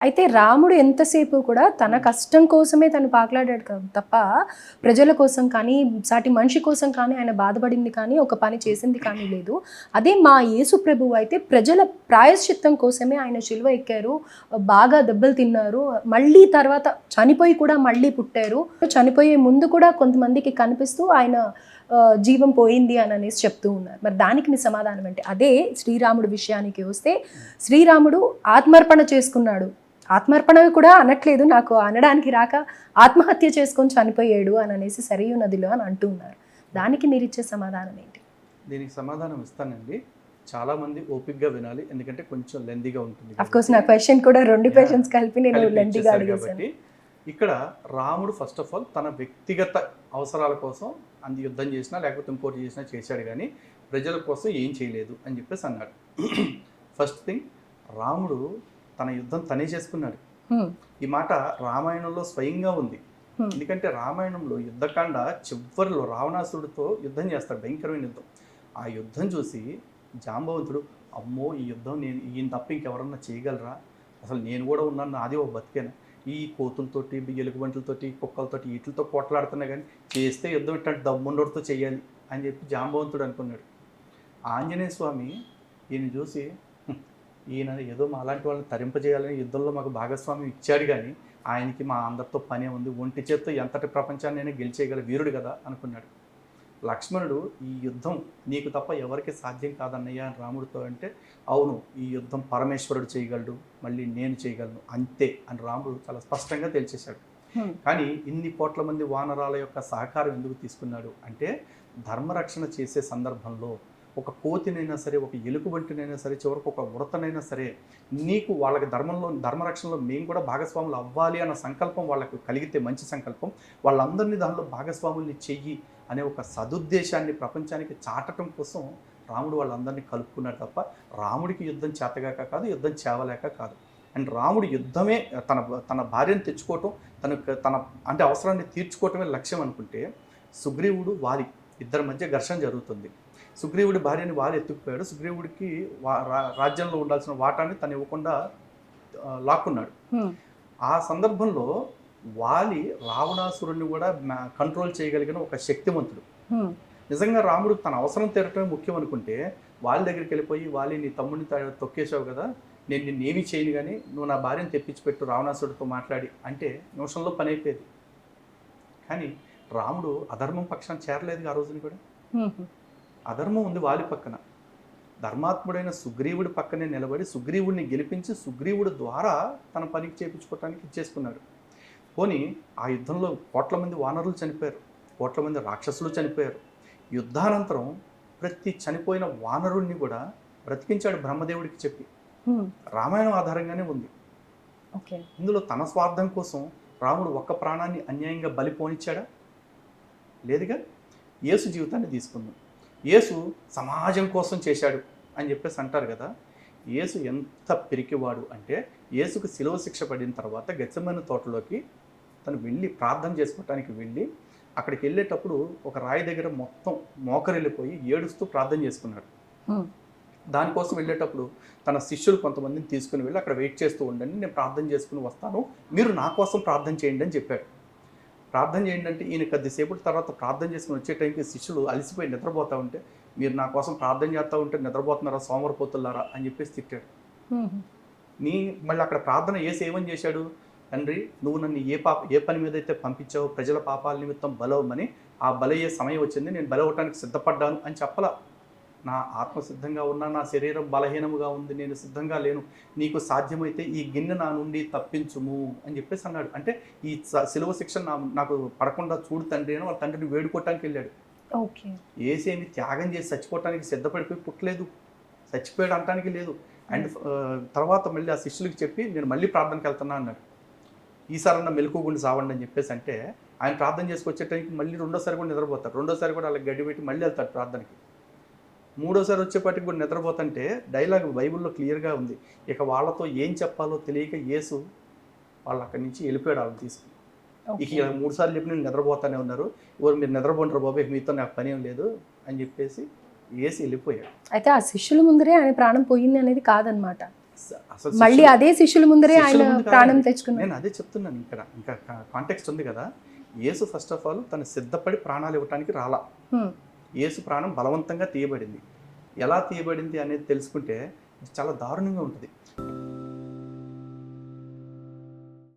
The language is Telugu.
అయితే రాముడు ఎంతసేపు కూడా తన కష్టం కోసమే తను పాకులాడాడు తప్ప ప్రజల కోసం కానీ సాటి మనిషి కోసం కానీ ఆయన బాధపడింది కానీ ఒక పని చేసింది కానీ లేదు. అదే మా యేసు ప్రభువు అయితే ప్రజల ప్రాయశ్చిత్తం కోసమే ఆయన శిలువ ఎక్కారు, బాగా దెబ్బలు తిన్నారు, మళ్ళీ తర్వాత చనిపోయి కూడా మళ్ళీ పుట్టారు. చనిపోయే ముందు కూడా కొంతమందికి కనిపిస్తూ ఆయన జీవం పోయింది అని అనేసి చెప్తూ ఉన్నారు. మరి దానికి మీ సమాధానం ఏంటి? అదే శ్రీరాముడు విషయానికి వస్తే శ్రీరాముడు ఆత్మర్పణ చేసుకున్నాడు. ఆత్మర్పణ కూడా అనట్లేదు, నాకు అనడానికి రాక ఆత్మహత్య చేసుకొని చనిపోయాడు అని అనేసి సరియు నదిలో అని అంటూ ఉన్నారు. దానికి మీరు ఇచ్చే సమాధానం ఏంటి? దీనికి సమాధానం ఇస్తానండి. చాలా మంది ఓపిక్గా వినాలి, ఎందుకంటే కొంచెం లెందీగా ఉంటుంది. అఫ్ కోర్స్ నా క్వశ్చన్ కూడా రెండు క్వశ్చన్స్ కలిపి నేను లెందీగా అడిగేసాను. ఇక్కడ రాముడు ఫస్ట్ ఆఫ్ ఆల్ తన వ్యక్తిగత అవసరాల కోసం యుద్ధం చేసినా లేకపోతే ఇంకోటి చేసినా చేశాడు, కానీ ప్రజల కోసం ఏం చేయలేదు అని చెప్పేసి అన్నాడు. ఫస్ట్ థింగ్, రాముడు తన యుద్ధం తనే చేసుకున్నాడు. ఈ మాట రామాయణంలో స్వయంగా ఉంది. ఎందుకంటే రామాయణంలో యుద్ధకాండ చివరిలో రావణాసురుడితో యుద్ధం చేస్తాడు, భయంకరమైన యుద్ధం. ఆ యుద్ధం చూసి జాంబవంతుడు, అమ్మో ఈ యుద్ధం నేను ఈయన తప్ప ఇంకెవరన్నా చేయగలరా, అసలు నేను కూడా ఉన్నాను, నాది ఒక బతికేనా, ఈ కోతులతోటి ఎలుగుబంట్లతోటి కుక్కలతోటి వీటితో కొట్లాడుతున్నా కానీ చేస్తే యుద్ధం ఇట్లాంటి దమ్ముండోడితో చేయాలి అని చెప్పి జాంబవంతుడు అనుకున్నాడు. ఆంజనేయ స్వామి ఈయన చూసి, ఈయన ఏదో మా అలాంటి వాళ్ళని తరింపజేయాలని యుద్ధంలో మాకు భాగస్వామ్యం ఇచ్చాడు, కానీ ఆయనకి మా అందరితో పనే ఉంది, ఒంటి చేత్తో ఎంతటి ప్రపంచాన్ని గెలిచేయగల వీరుడు కదా అనుకున్నాడు. లక్ష్మణుడు, ఈ యుద్ధం నీకు తప్ప ఎవరికి సాధ్యం కాదన్నయ్య అని రాముడితో అంటే, అవును ఈ యుద్ధం పరమేశ్వరుడు చేయగలడు, మళ్ళీ నేను చేయగలను అంతే అని రాముడు చాలా స్పష్టంగా తేల్చేశాడు. కానీ ఇన్ని కోట్ల మంది వానరాల యొక్క సహకారం ఎందుకు తీసుకున్నాడు అంటే, ధర్మరక్షణ చేసే సందర్భంలో ఒక కోతినైనా సరే, ఒక ఎలుగుబంటినైనా సరే, చివరికి ఒక ఉడతనైనా సరే, నీకు వాళ్ళకి ధర్మరక్షణలో మేము కూడా భాగస్వాములు అవ్వాలి అన్న సంకల్పం వాళ్ళకు కలిగితే, మంచి సంకల్పం, వాళ్ళందరినీ దానిలో భాగస్వాముల్ని చెయ్యి అనే ఒక సదుద్దేశాన్ని ప్రపంచానికి చాటడం కోసం రాముడు వాళ్ళందరినీ కలుపుకున్నాడు తప్ప రాముడికి యుద్ధం చేతగాక కాదు, యుద్ధం చేవలేక కాదు. అండ్ రాముడు యుద్ధమే తన భార్యను తెచ్చుకోవటం, తన అంటే అవసరాన్ని తీర్చుకోవటమే లక్ష్యం అనుకుంటే, సుగ్రీవుడు వాలి ఇద్దరి మధ్య ఘర్షణ జరుగుతుంది. సుగ్రీవుడి భార్యని వాలి ఎత్తుకుపోయాడు. సుగ్రీవుడికి రాజ్యంలో ఉండాల్సిన వాటాన్ని తను ఇవ్వకుండా లాక్కున్నాడు. ఆ సందర్భంలో వాలి రావణాసురుణ్ణి కూడా కంట్రోల్ చేయగలిగిన ఒక శక్తివంతుడు. నిజంగా రాముడు తన అవసరం తీరటమే ముఖ్యం అనుకుంటే, వాళ్ళ దగ్గరికి వెళ్ళిపోయి, వాలి నీ తమ్ముడిని తొక్కేసావు కదా, నేను నిన్ను ఏమీ చేయను, కానీ నువ్వు నా భార్యను తెప్పించిపెట్టు రావణాసురుడితో మాట్లాడి అంటే నిమిషంలో పని అయిపోయేది. కానీ రాముడు అధర్మం పక్షాన్ని చేరలేదు. ఆ రోజుని కూడా అధర్మం ఉంది వాలి పక్కన. ధర్మాత్ముడైన సుగ్రీవుడి పక్కనే నిలబడి సుగ్రీవుడిని గెలిపించి సుగ్రీవుడి ద్వారా తన పనికి చేయించుకోవటానికి ఇచ్చేసుకున్నాడు. పోనీ ఆ యుద్ధంలో కోట్ల మంది వానరులు చనిపోయారు, కోట్ల మంది రాక్షసులు చనిపోయారు. యుద్ధానంతరం ప్రతి చనిపోయిన వానరుణ్ణి కూడా బ్రతికించాడు బ్రహ్మదేవుడికి చెప్పి. రామాయణం ఆధారంగానే ఉంది. ఇందులో తన స్వార్థం కోసం రాముడు ఒక్క ప్రాణాన్ని అన్యాయంగా బలి పోనిచ్చాడా? లేదుగా. యేసు జీవితాన్ని తీసుకుందాం. యేసు సమాజం కోసం చేశాడు అని చెప్పేసి అంటారు కదా. యేసు ఎంత పిరికివాడు అంటే, యేసుకు శిలువ శిక్ష పడిన తర్వాత గెత్సెమనే తోటలోకి తను వెళ్ళి ప్రార్థన చేసుకోవటానికి వెళ్ళి, అక్కడికి వెళ్ళేటప్పుడు ఒక రాయి దగ్గర మొత్తం మోకరిల్లిపోయి ఏడుస్తూ ప్రార్థన చేసుకున్నాడు. దానికోసం వెళ్ళేటప్పుడు తన శిష్యులు కొంతమందిని తీసుకుని వెళ్ళి అక్కడ వెయిట్ చేస్తూ ఉండండి, నేను ప్రార్థన చేసుకుని వస్తాను, మీరు నా కోసం ప్రార్థన చేయండి అని చెప్పాడు. ప్రార్థన చేయండి అంటే ఈయన కొద్దిసేపటి తర్వాత ప్రార్థన చేసుకుని వచ్చే టైంకి శిష్యులు అలసిపోయి నిద్రపోతూ ఉంటే, మీరు నా కోసం ప్రార్థన చేస్తూ ఉంటే నిద్రపోతున్నారా, సోమరిపోతున్నారా అని చెప్పేసి తిట్టాడు. మళ్ళీ అక్కడ ప్రార్థన యేసు ఏమని చేశాడు, తండ్రి నువ్వు నన్ను ఏ పని మీద అయితే పంపించావో ప్రజల పాపాల నిమిత్తం బలవమని, ఆ బలయ్యే సమయం వచ్చింది, నేను బలవటానికి సిద్ధపడ్డాను అని చెప్పలా. నా ఆత్మ సిద్ధంగా ఉన్నా, నా శరీరం బలహీనముగా ఉంది, నేను సిద్ధంగా లేను, నీకు సాధ్యమైతే ఈ గిన్నె నా నుండి తప్పించుము అని చెప్పేసి అన్నాడు. అంటే ఈ శిలువ శిక్ష నాకు పడకుండా చూడు తండ్రి అని వాళ్ళ తండ్రిని వేడుకోవటానికి వెళ్ళాడు. ఏసేమి త్యాగం చేసి చచ్చిపోవటానికి సిద్ధపడిపోయి పుట్టలేదు, చచ్చిపోయాడు అంటానికి లేదు. అండ్ తర్వాత మళ్ళీ ఆ శిష్యులకి చెప్పి నేను మళ్ళీ ప్రార్థనకి వెళ్తున్నా అన్నాడు. ఈసారన్నా మెలకుగుండి సావండి అని చెప్పేసి అంటే, ఆయన ప్రార్థన చేసుకొచ్చే టైంకి మళ్ళీ రెండోసారి కూడా నిద్రపోతాడు. రెండోసారి కూడా అలా గడ్డి పెట్టి మళ్ళీ వెళ్తాడు ప్రార్థనకి. మూడోసారి వచ్చేపాటికి కూడా నిద్రపోతుంటే డైలాగ్ బైబిల్లో క్లియర్గా ఉంది. ఇక వాళ్ళతో ఏం చెప్పాలో తెలియక యేసు వాళ్ళు అక్కడి నుంచి వెళ్ళిపోయాడు వాళ్ళని తీసుకుని. ఇక 3 సార్లు చెప్పి నేను నిద్రపోతానే ఉన్నారు, ఎవరు మీరు నిద్రపోంటారు బాబు, మీతో నాకు పని ఏం లేదు అని చెప్పేసి యేసు వెళ్ళిపోయాడు. అయితే ఆ శిష్యుల ముందరే ఆయన ప్రాణం పోయింది అనేది కాదనమాట. అసలు మళ్ళీ అదే శిష్యుల ముందరే శిష్యుల ఆయన ముందు కాదు. ప్రాణం తెచ్చుకున్నాడు. నేను అదే చెప్తున్నాను. ఇక్కడ ఇంకా కాంటెక్స్ట్ ఉంది కదా. యేసు ఫస్ట్ ఆఫ్ ఆల్ తను సిద్ధపడి ప్రాణాలు ఇవ్వటానికి రాలా. హ్మ్. యేసు ప్రాణం బలవంతంగా తీయబడింది. ఎలా తీయబడింది అనేది తెలుసుకుంటే చాలా దారుణంగా ఉంటుంది.